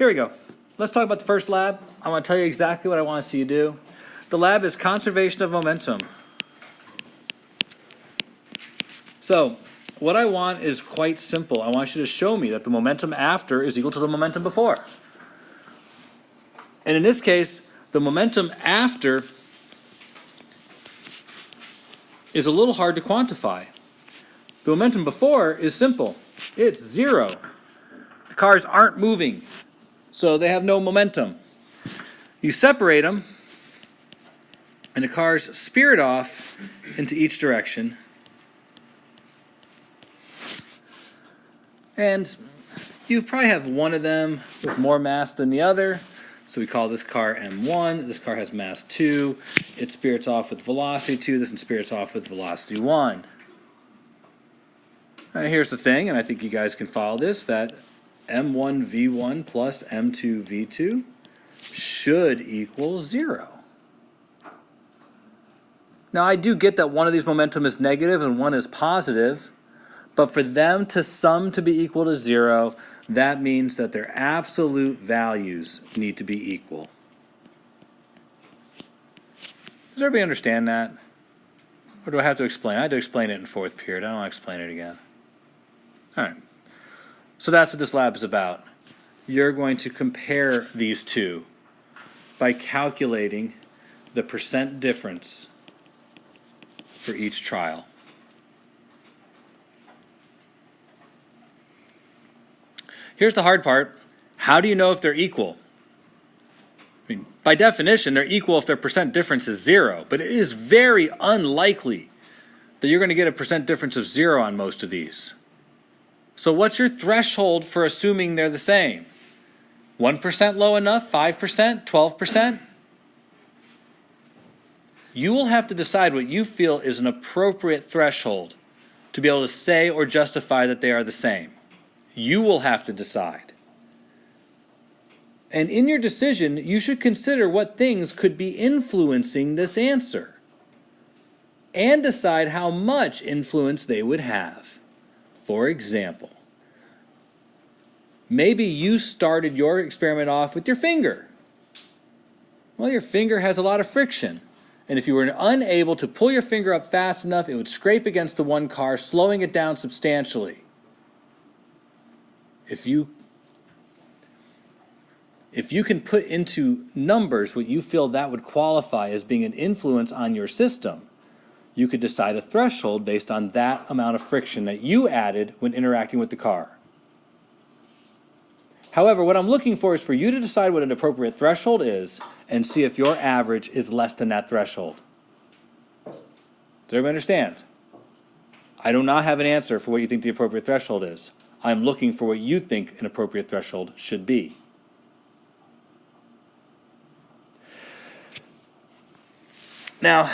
Here we go. Let's talk about the first lab. I want to tell you exactly what I want to see you do. The lab is conservation of momentum. So what I want is quite simple. I want you to show me that the momentum after is equal to the momentum before. And in this case, the momentum after is a little hard to quantify. The momentum before is simple. It's zero. The cars aren't moving, so they have no momentum. You separate them, and the cars spirit off into each direction. And you probably have one of them with more mass than the other. So we call this car M1. This car has mass 2. It spirits off with velocity 2. This one spirits off with velocity 1. Here's the thing, and I think you guys can follow this, that M1V1 plus M2V2 should equal 0. Now I do get that one of these momentum is negative and one is positive, but for them to sum to be equal to 0, that means that their absolute values need to be equal. Does everybody understand that? Or do I have to explain? I had to explain it in fourth period. I don't want to explain it again. All right. So that's what this lab is about. You're going to compare these two by calculating the percent difference for each trial. Here's the hard part. How do you know if they're equal? I mean, by definition, they're equal if their percent difference is 0, but it is very unlikely that you're going to get a percent difference of 0 on most of these. So what's your threshold for assuming they're the same? 1% low enough? 5%? 12%? You will have to decide what you feel is an appropriate threshold to be able to say or justify that they are the same. You will have to decide. And in your decision, you should consider what things could be influencing this answer and decide how much influence they would have. For example, maybe you started your experiment off with your finger. Well, your finger has a lot of friction. And if you were unable to pull your finger up fast enough, it would scrape against the one car, slowing it down substantially. If you can put into numbers what you feel that would qualify as being an influence on your system, you could decide a threshold based on that amount of friction that you added when interacting with the car. However, what I'm looking for is for you to decide what an appropriate threshold is and see if your average is less than that threshold. Does everybody understand? I do not have an answer for what you think the appropriate threshold is. I'm looking for what you think an appropriate threshold should be. Now,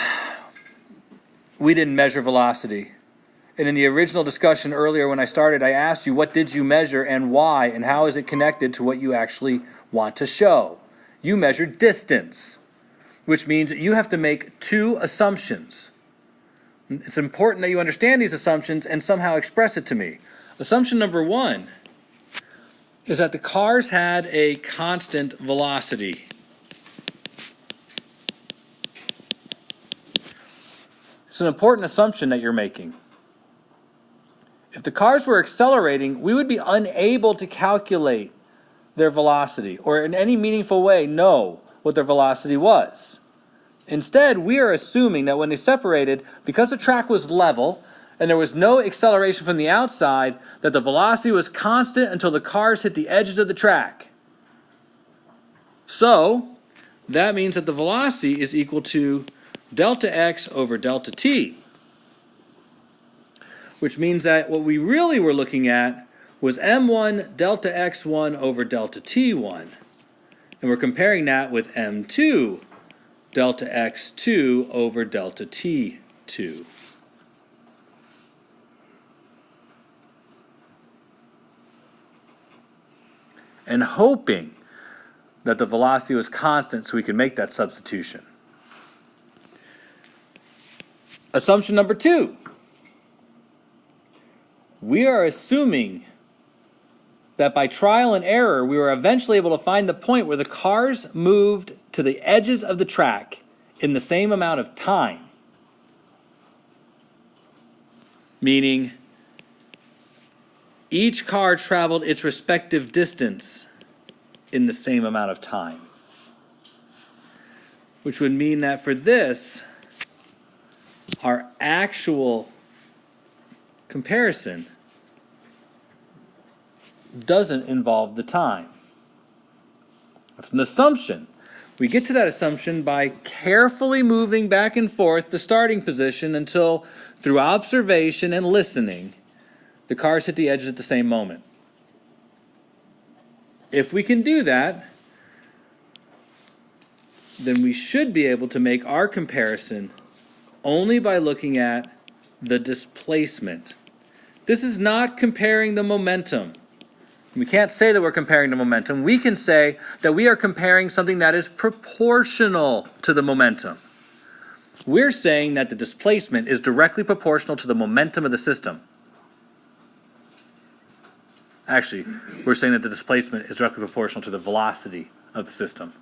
we didn't measure velocity. And in the original discussion earlier when I started, I asked you what did you measure and why, and how is it connected to what you actually want to show? You measured distance, which means that you have to make two assumptions. It's important that you understand these assumptions and somehow express it to me. Assumption number 1 is that the cars had a constant velocity. It's an important assumption that you're making. If the cars were accelerating, we would be unable to calculate their velocity or in any meaningful way know what their velocity was. Instead, we are assuming that when they separated, because the track was level and there was no acceleration from the outside, that the velocity was constant until the cars hit the edges of the track. So, that means that the velocity is equal to delta x over delta t, which means that what we really were looking at was m1 delta x1 over delta t1, and we're comparing that with m2 delta x2 over delta t2. And hoping that the velocity was constant so we could make that substitution. Assumption number 2. We are assuming that by trial and error, we were eventually able to find the point where the cars moved to the edges of the track in the same amount of time. Meaning, each car traveled its respective distance in the same amount of time. Which would mean that for this, our actual comparison doesn't involve the time. That's an assumption. We get to that assumption by carefully moving back and forth the starting position until, through observation and listening, the cars hit the edges at the same moment. If we can do that, then we should be able to make our comparison only by looking at the displacement. This is not comparing the momentum. We can't say that we're comparing the momentum. We can say that we are comparing something that is proportional to the momentum. We're saying that the displacement is directly proportional to the momentum of the system. Actually, we're saying that the displacement is directly proportional to the velocity of the system,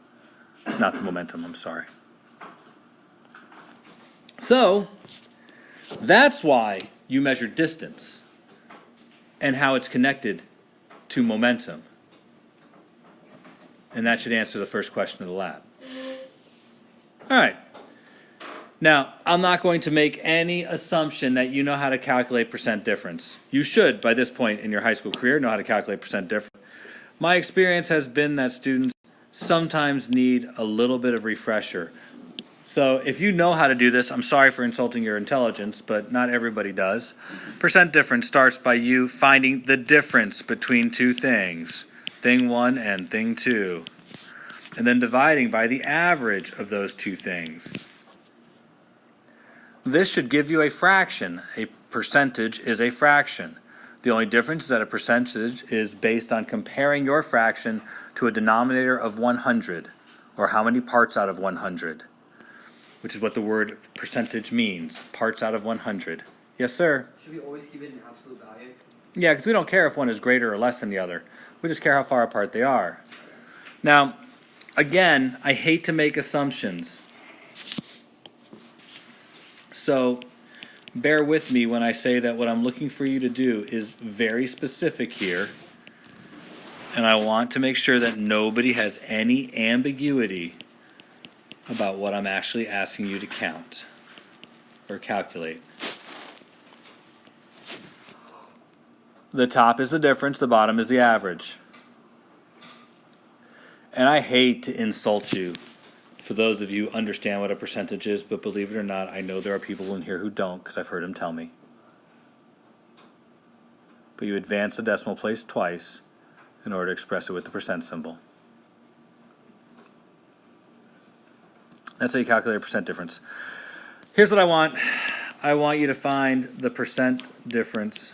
not the momentum, I'm sorry. So, that's why you measure distance and how it's connected to momentum. And that should answer the first question of the lab. All right. Now, I'm not going to make any assumption that you know how to calculate percent difference. You should, by this point in your high school career, know how to calculate percent difference. My experience has been that students sometimes need a little bit of refresher. So if you know how to do this, I'm sorry for insulting your intelligence, but not everybody does. Percent difference starts by you finding the difference between two things, thing one and thing two, and then dividing by the average of those two things. This should give you a fraction. A percentage is a fraction. The only difference is that a percentage is based on comparing your fraction to a denominator of 100, or how many parts out of 100. Which is what the word percentage means, parts out of 100. Yes, sir? Should we always keep it in absolute value? Yeah, because we don't care if one is greater or less than the other. We just care how far apart they are. Now, again, I hate to make assumptions. So, bear with me when I say that what I'm looking for you to do is very specific here. And I want to make sure that nobody has any ambiguity about what I'm actually asking you to count or calculate. The top is the difference, the bottom is the average. And I hate to insult you. For those of you who understand what a percentage is, but believe it or not, I know there are people in here who don't because I've heard them tell me. But you advance the decimal place twice in order to express it with the percent symbol. That's how you calculate a percent difference. Here's what I want. I want you to find the percent difference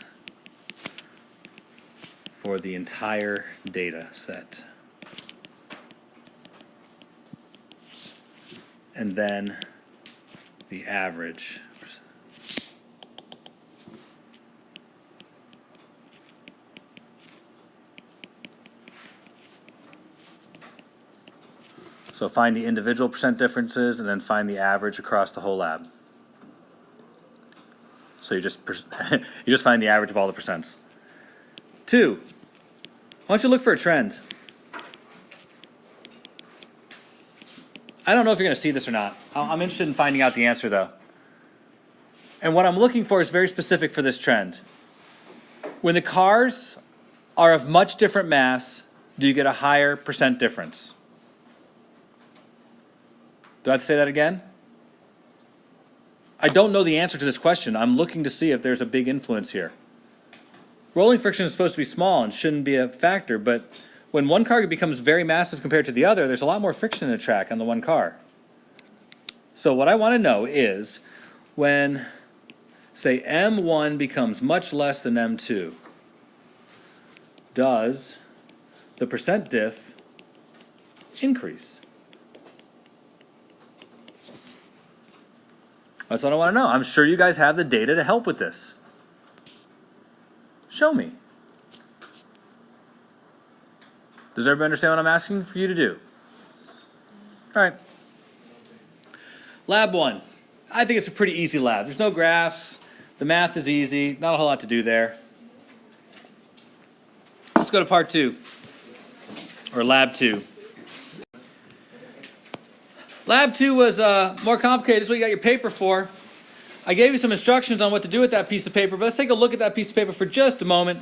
for the entire data set. And then the average. So find the individual percent differences and then find the average across the whole lab. So you just find the average of all the percents. 2, why don't you look for a trend? I don't know if you're going to see this or not. I'm interested in finding out the answer though. And what I'm looking for is very specific for this trend. When the cars are of much different mass, do you get a higher percent difference? Do I have to say that again? I don't know the answer to this question. I'm looking to see if there's a big influence here. Rolling friction is supposed to be small and shouldn't be a factor, but when one car becomes very massive compared to the other, there's a lot more friction in the track on the one car. So what I want to know is when, say, M1 becomes much less than M2, does the percent diff increase? That's what I want to know. I'm sure you guys have the data to help with this. Show me. Does everybody understand what I'm asking for you to do? All right. Lab 1. I think it's a pretty easy lab. There's no graphs. The math is easy. Not a whole lot to do there. Let's go to part 2. Or lab 2. Lab 2 was more complicated. This is what you got your paper for. I gave you some instructions on what to do with that piece of paper, but let's take a look at that piece of paper for just a moment.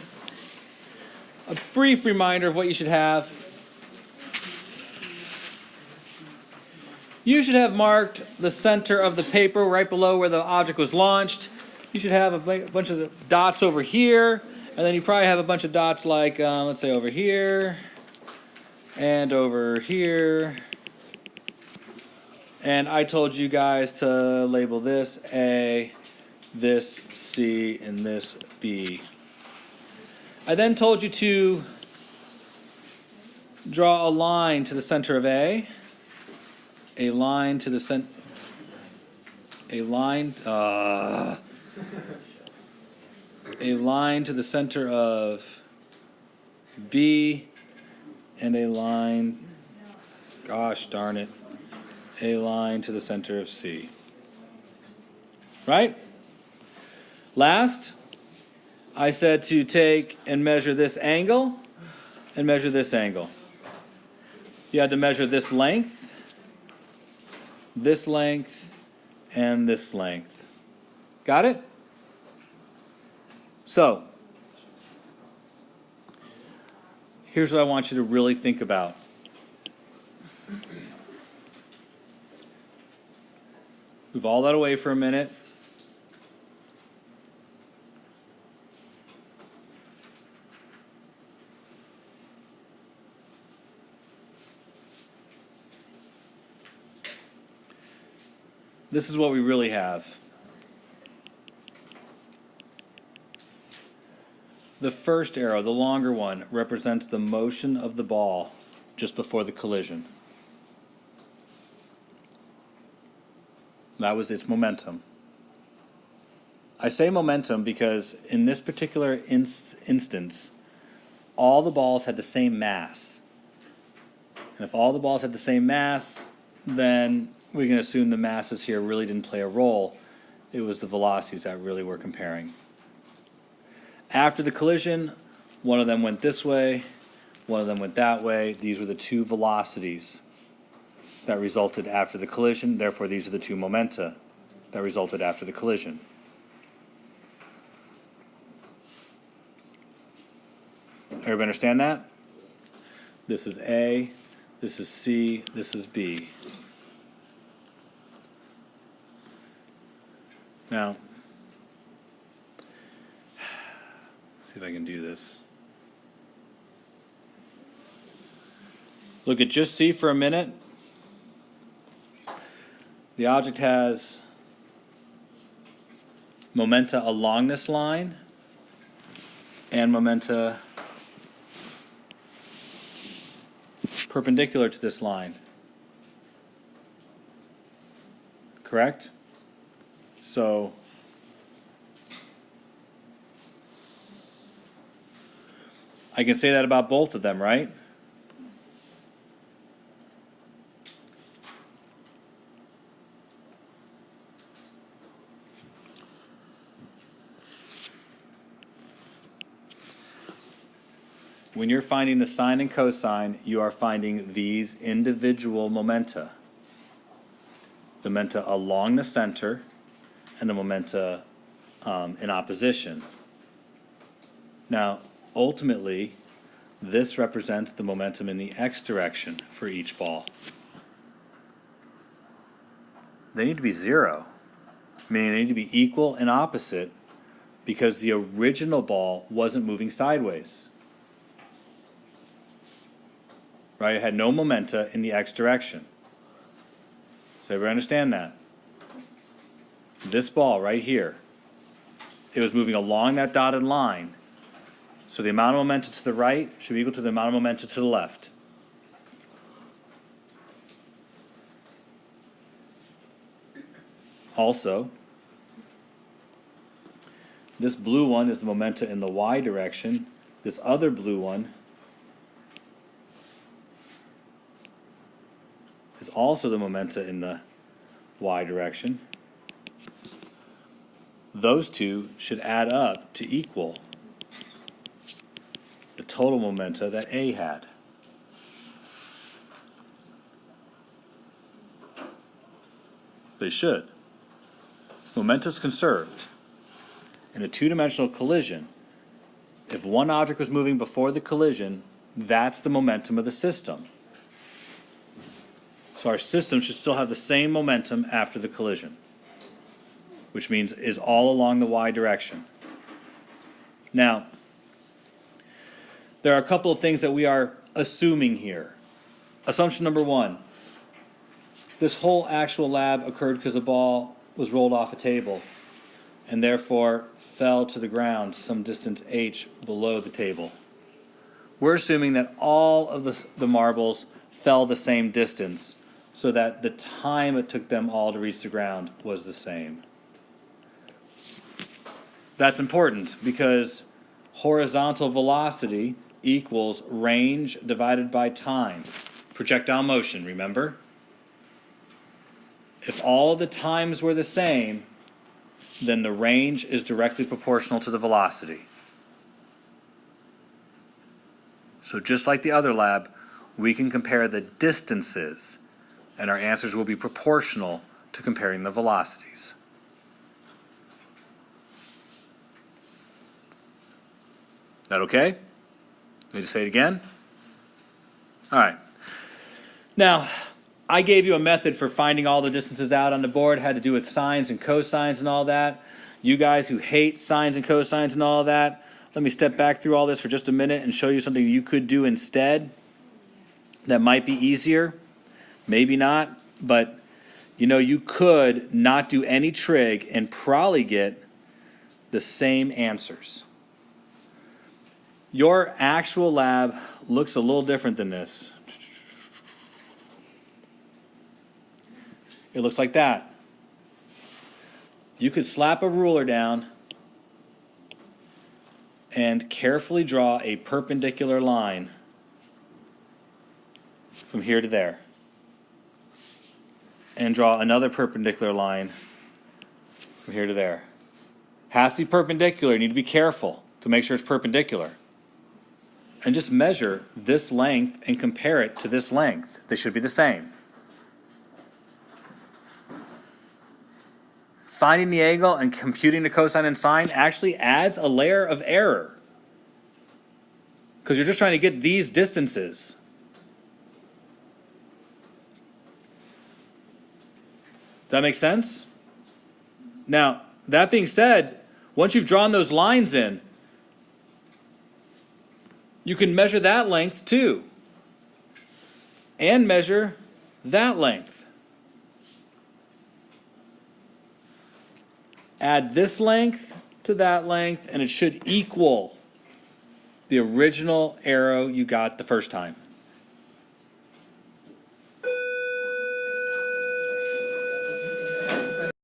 A brief reminder of what you should have. You should have marked the center of the paper right below where the object was launched. You should have a bunch of dots over here, and then you probably have a bunch of dots like, let's say over here, and over here. And I told you guys to label this A, this C, and this B. I then told you to draw a line to the center of A, a line to the center, a line to the center of B, and a line, gosh darn it, a line to the center of C. Right? Last, I said to take and measure this angle and measure this angle. You had to measure this length, and this length. Got it? So, here's what I want you to really think about. Move all that away for a minute. This is what we really have. The first arrow, the longer one, represents the motion of the ball just before the collision. That was its momentum. I say momentum because in this particular instance, all the balls had the same mass. And if all the balls had the same mass, then we can assume the masses here really didn't play a role. It was the velocities that really were comparing. After the collision, one of them went this way, one of them went that way. These were the two velocities that resulted after the collision. Therefore, these are the two momenta that resulted after the collision. Everybody understand that? This is A, this is C, this is B. Now, let's see if I can do this. Look at just C for a minute. The object has momenta along this line and momenta perpendicular to this line. Correct? So I can say that about both of them, right? When you're finding the sine and cosine, you are finding these individual momenta. The momenta along the center and the momenta in opposition. Now, ultimately, this represents the momentum in the x direction for each ball. They need to be zero, meaning they need to be equal and opposite because the original ball wasn't moving sideways. Right? It had no momenta in the x direction. So everybody understand that? This ball right here, it was moving along that dotted line. So the amount of momenta to the right should be equal to the amount of momenta to the left. Also, this blue one is the momenta in the y direction. This other blue one is also the momenta in the y direction. Those two should add up to equal the total momenta that A had. They should. Momenta is conserved. In a two-dimensional collision, if one object was moving before the collision, that's the momentum of the system. So our system should still have the same momentum after the collision, which means is all along the y direction. Now, there are a couple of things that we are assuming here. Assumption number one, this whole actual lab occurred because a ball was rolled off a table and therefore fell to the ground some distance h below the table. We're assuming that all of the marbles fell the same distance so that the time it took them all to reach the ground was the same. That's important because horizontal velocity equals range divided by time. Projectile motion, remember? If all the times were the same, then the range is directly proportional to the velocity. So just like the other lab, we can compare the distances, and our answers will be proportional to comparing the velocities. That okay? Need to say it again? All right. Now, I gave you a method for finding all the distances out on the board. It had to do with sines and cosines and all that. You guys who hate sines and cosines and all of that, let me step back through all this for just a minute and show you something you could do instead that might be easier. Maybe not, but you could not do any trig and probably get the same answers. Your actual lab looks a little different than this. It looks like that. You could slap a ruler down and carefully draw a perpendicular line from here to there. And draw another perpendicular line from here to there. Has to be perpendicular. You need to be careful to make sure it's perpendicular. And just measure this length and compare it to this length. They should be the same. Finding the angle and computing the cosine and sine actually adds a layer of error, because you're just trying to get these distances. Does that make sense? Now, that being said, once you've drawn those lines in, you can measure that length too, and measure that length. Add this length to that length, and it should equal the original arrow you got the first time.